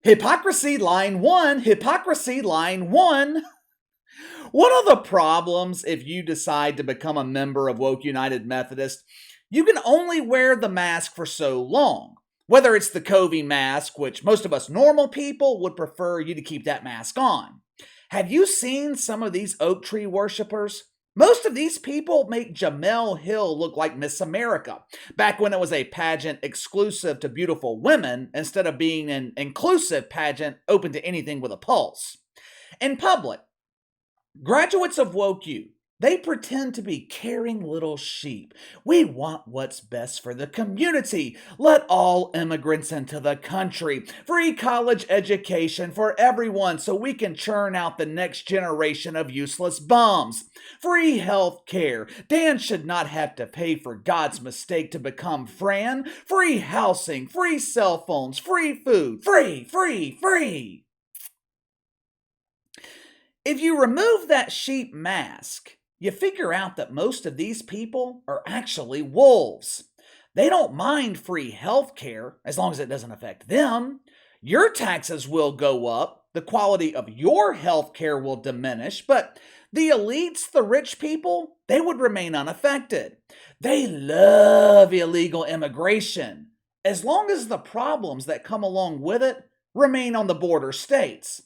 Hypocrisy line one, hypocrisy line one. One of the problems if you decide to become a member of Woke United Methodist, you can only wear the mask for so long. Whether it's the COVID mask, which most of us normal people would prefer you to keep that mask on. Have you seen some of these oak tree worshippers? Most of these people make Jamel Hill look like Miss America, back when it was a pageant exclusive to beautiful women instead of being an inclusive pageant open to anything with a pulse. In public, graduates of Woke U, they pretend to be caring little sheep. We want what's best for the community. Let all immigrants into the country. Free college education for everyone so we can churn out the next generation of useless bums. Free health care. Dan should not have to pay for God's mistake to become Fran. Free housing, free cell phones, free food. Free, free, free. If you remove that sheep mask, you figure out that most of these people are actually wolves. They don't mind free health care as long as it doesn't affect them. Your taxes will go up, the quality of your health care will diminish, but the elites, the rich people, they would remain unaffected. They love illegal immigration, as long as the problems that come along with it remain on the border states.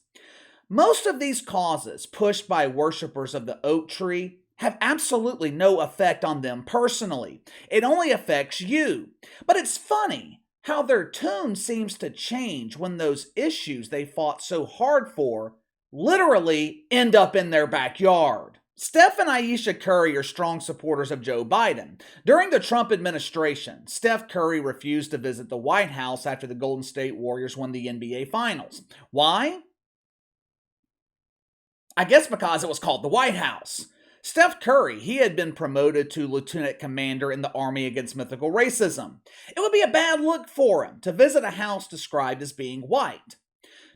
Most of these causes pushed by worshippers of the oak tree have absolutely no effect on them personally. It only affects you. But it's funny how their tune seems to change when those issues they fought so hard for literally end up in their backyard. Steph and Ayesha Curry are strong supporters of Joe Biden. During the Trump administration, Steph Curry refused to visit the White House after the Golden State Warriors won the NBA Finals. Why? I guess because it was called the White House. Steph Curry, he had been promoted to lieutenant commander in the Army Against Mythical Racism. It would be a bad look for him to visit a house described as being white.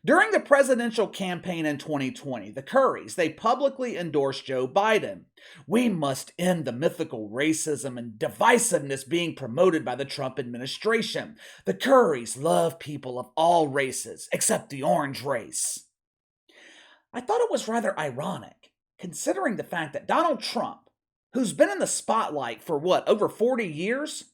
During the presidential campaign in 2020, the Currys, they publicly endorsed Joe Biden. We must end the mythical racism and divisiveness being promoted by the Trump administration. The Currys love people of all races, except the orange race. I thought it was rather ironic, considering the fact that Donald Trump, who's been in the spotlight for over 40 years?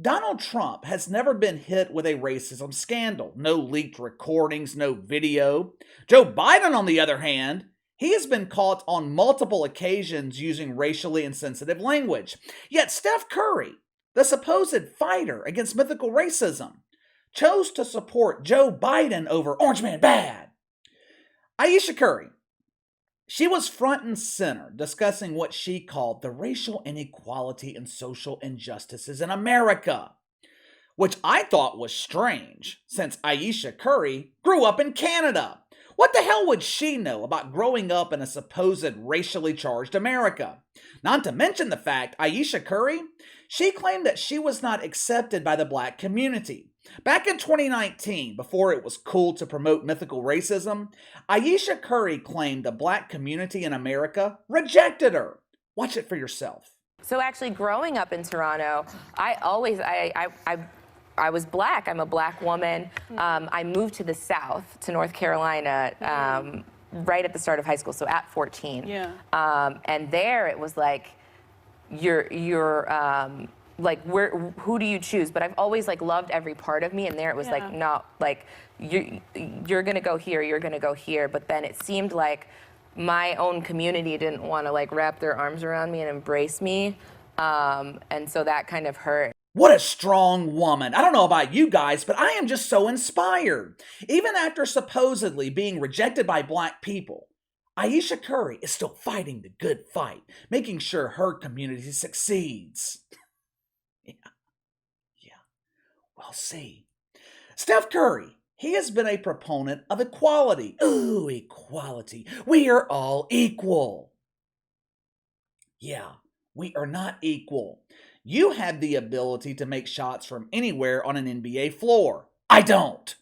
Donald Trump has never been hit with a racism scandal. No leaked recordings, no video. Joe Biden, on the other hand, he has been caught on multiple occasions using racially insensitive language. Yet Steph Curry, the supposed fighter against mythical racism, chose to support Joe Biden over Orange Man Bad. Ayesha Curry, she was front and center discussing what she called the racial inequality and social injustices in America, which I thought was strange since Ayesha Curry grew up in Canada. What the hell would she know about growing up in a supposed racially charged America? Not to mention the fact Ayesha Curry, she claimed that she was not accepted by the black community. Back in 2019, before it was cool to promote mythical racism, Ayesha Curry claimed the black community in America rejected her. Watch it for yourself. So actually growing up in Toronto, I was black. I'm a black woman. I moved to the South, to North Carolina, right at the start of high school, so at 14. Yeah. And there it was like, who do you choose? But I've always loved every part of me, and there it was no, you're gonna go here, you're gonna go here. But then it seemed like my own community didn't want to wrap their arms around me and embrace me, and so that kind of hurt. What a strong woman. I don't know about you guys, but I am just so inspired. Even after supposedly being rejected by black people, Ayesha Curry is still fighting the good fight, making sure her community succeeds. Yeah. We'll see. Steph Curry, he has been a proponent of equality. Ooh, equality. We are all equal. Yeah, we are not equal. You have the ability to make shots from anywhere on an NBA floor. I don't.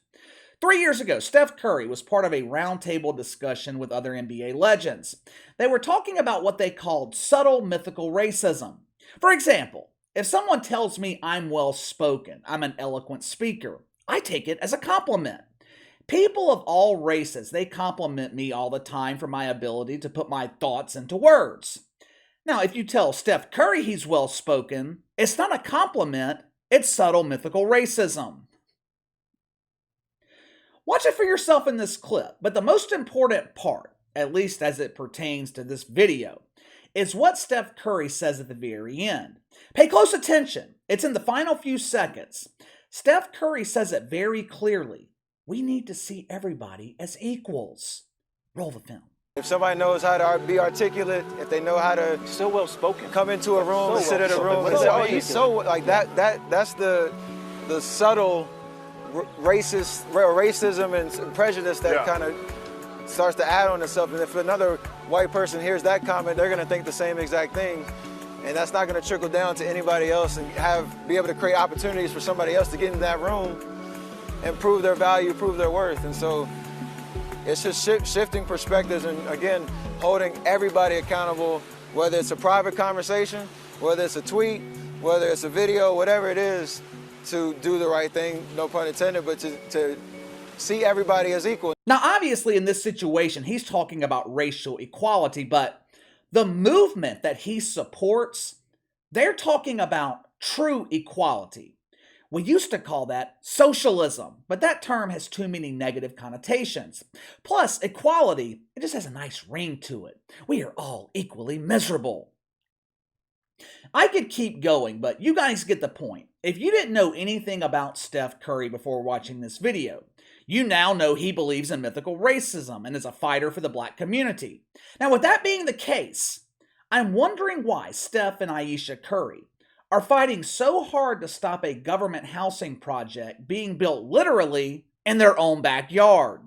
3 years ago, Steph Curry was part of a roundtable discussion with other NBA legends. They were talking about what they called subtle mythical racism. For example, if someone tells me I'm well spoken, I'm an eloquent speaker, I take it as a compliment. People of all races, they compliment me all the time for my ability to put my thoughts into words. Now, if you tell Steph Curry he's well-spoken, it's not a compliment, it's subtle mythical racism. Watch it for yourself in this clip, but the most important part, at least as it pertains to this video, is what Steph Curry says at the very end. Pay close attention. It's in the final few seconds. Steph Curry says it very clearly. We need to see everybody as equals. Roll the film. If somebody knows how to be articulate, if they know how to so well spoken, come into a room and sit in a room and say, "Oh, he's so like that." That's the subtle racism and prejudice that kind of starts to add on itself. And if another white person hears that comment, they're going to think the same exact thing, and that's not going to trickle down to anybody else and be able to create opportunities for somebody else to get in that room and prove their value, prove their worth. And so it's just shifting perspectives and, again, holding everybody accountable, whether it's a private conversation, whether it's a tweet, whether it's a video, whatever it is, to do the right thing, no pun intended, but to see everybody as equal. Now, obviously, in this situation, he's talking about racial equality, but the movement that he supports, they're talking about true equality. We used to call that socialism, but that term has too many negative connotations. Plus, equality, it just has a nice ring to it. We are all equally miserable. I could keep going, but you guys get the point. If you didn't know anything about Steph Curry before watching this video, you now know he believes in mythical racism and is a fighter for the black community. Now, with that being the case, I'm wondering why Steph and Ayesha Curry are fighting so hard to stop a government housing project being built literally in their own backyard.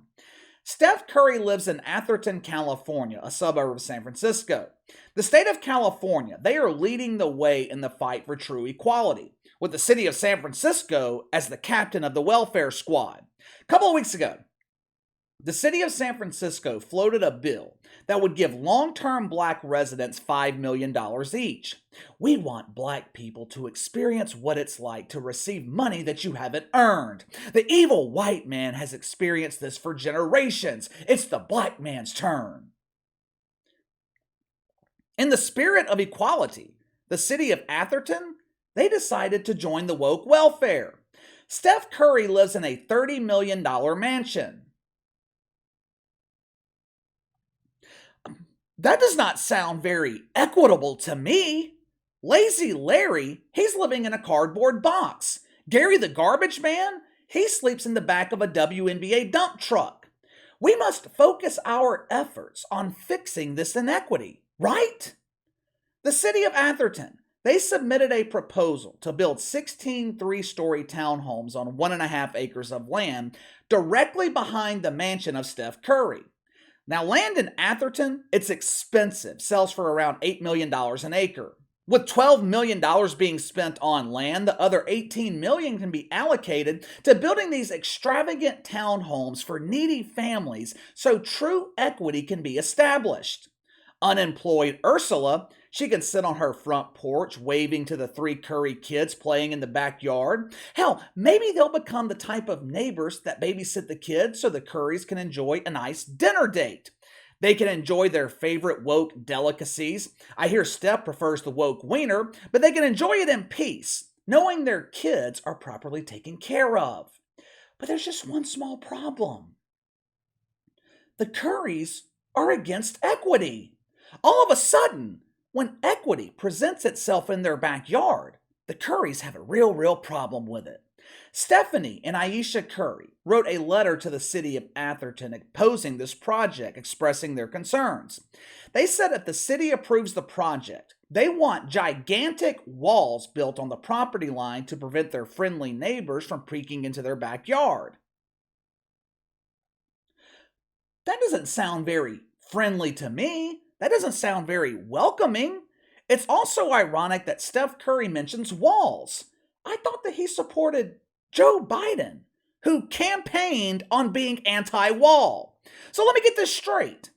Steph Curry lives in Atherton, California, a suburb of San Francisco. The state of California, they are leading the way in the fight for true equality, with the city of San Francisco as the captain of the welfare squad. A couple of weeks ago, the city of San Francisco floated a bill that would give long-term black residents $5 million each. We want black people to experience what it's like to receive money that you haven't earned. The evil white man has experienced this for generations. It's the black man's turn. In the spirit of equality, the city of Atherton, they decided to join the woke welfare. Steph Curry lives in a $30 million mansion. That does not sound very equitable to me. Lazy Larry, he's living in a cardboard box. Gary the garbage man, he sleeps in the back of a WNBA dump truck. We must focus our efforts on fixing this inequity, right? The city of Atherton, they submitted a proposal to build 16 three-story townhomes on 1.5 acres of land directly behind the mansion of Steph Curry. Now, land in Atherton, it's expensive, sells for around $8 million an acre. With $12 million being spent on land, the other $18 million can be allocated to building these extravagant townhomes for needy families so true equity can be established. Unemployed Ursula, she can sit on her front porch waving to the 3 Curry kids playing in the backyard. Hell, maybe they'll become the type of neighbors that babysit the kids so the Currys can enjoy a nice dinner date. They can enjoy their favorite woke delicacies. I hear Steph prefers the woke wiener, but they can enjoy it in peace, knowing their kids are properly taken care of. But there's just one small problem. The Currys are against equity. All of a sudden, when equity presents itself in their backyard, the Currys have a real problem with it. Stephanie and Ayesha Curry wrote a letter to the city of Atherton opposing this project, expressing their concerns. They said if the city approves the project, they want gigantic walls built on the property line to prevent their friendly neighbors from peeking into their backyard. That doesn't sound very friendly to me. That doesn't sound very welcoming. It's also ironic that Steph Curry mentions walls. I thought that he supported Joe Biden, who campaigned on being anti-wall. So let me get this straight.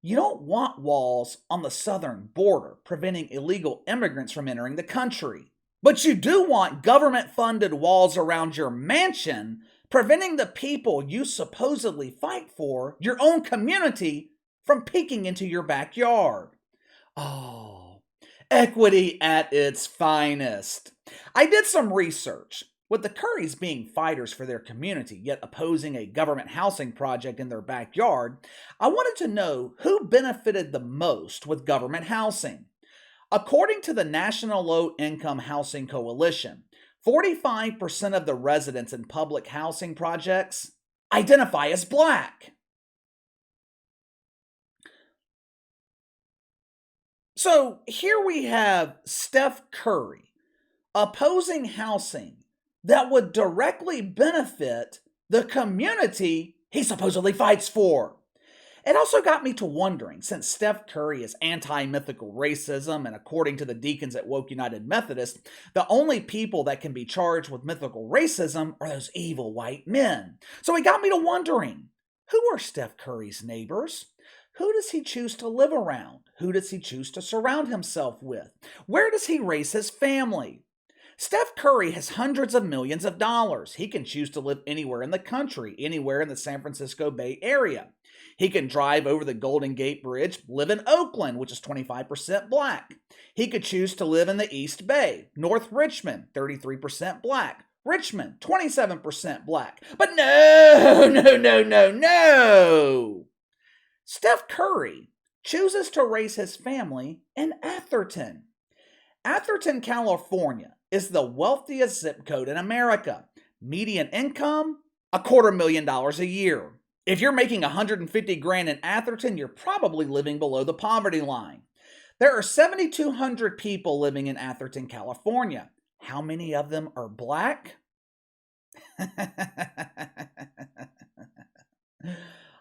You don't want walls on the southern border preventing illegal immigrants from entering the country. But you do want government-funded walls around your mansion preventing the people you supposedly fight for, your own community, from peeking into your backyard. Oh, equity at its finest. I did some research. With the Currys being fighters for their community, yet opposing a government housing project in their backyard, I wanted to know who benefited the most with government housing. According to the National Low Income Housing Coalition, 45% of the residents in public housing projects identify as Black. So here we have Steph Curry opposing housing that would directly benefit the community he supposedly fights for. It also got me to wondering, since Steph Curry is anti-mythical racism, and according to the deacons at Woke United Methodist, the only people that can be charged with mythical racism are those evil white men. So it got me to wondering, who are Steph Curry's neighbors? Who does he choose to live around? Who does he choose to surround himself with? Where does he raise his family? Steph Curry has hundreds of millions of dollars. He can choose to live anywhere in the country, anywhere in the San Francisco Bay Area. He can drive over the Golden Gate Bridge, live in Oakland, which is 25% Black. He could choose to live in the East Bay, North Richmond, 33% Black. Richmond, 27% Black. But no. Steph Curry chooses to raise his family in Atherton. Atherton, California is the wealthiest zip code in America. Median income, $250,000 a year. If you're making $150,000 in Atherton, you're probably living below the poverty line. There are 7,200 people living in Atherton, California. How many of them are Black?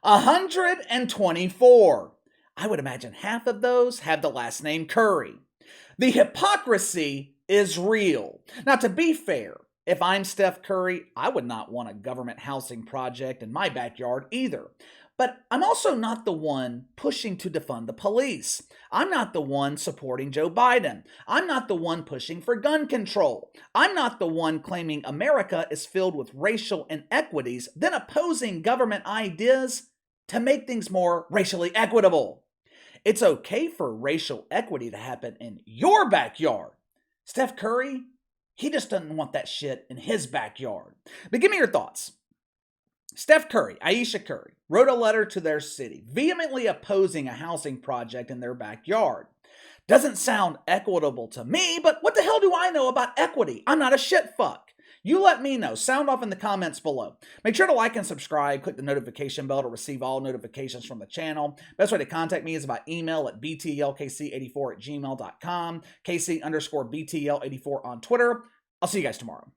124. I would imagine half of those have the last name Curry. The hypocrisy is real. Now, to be fair, if I'm Steph Curry, I would not want a government housing project in my backyard either. But I'm also not the one pushing to defund the police. I'm not the one supporting Joe Biden. I'm not the one pushing for gun control. I'm not the one claiming America is filled with racial inequities, then opposing government ideas to make things more racially equitable. It's okay for racial equity to happen in your backyard. Steph Curry, he just doesn't want that shit in his backyard. But give me your thoughts. Steph Curry, Ayesha Curry, wrote a letter to their city, vehemently opposing a housing project in their backyard. Doesn't sound equitable to me, but what the hell do I know about equity? I'm not a shit fuck. You let me know. Sound off in the comments below. Make sure to like and subscribe. Click the notification bell to receive all notifications from the channel. Best way to contact me is by email at btlkc84@gmail.com, KC_BTL84 on Twitter. I'll see you guys tomorrow.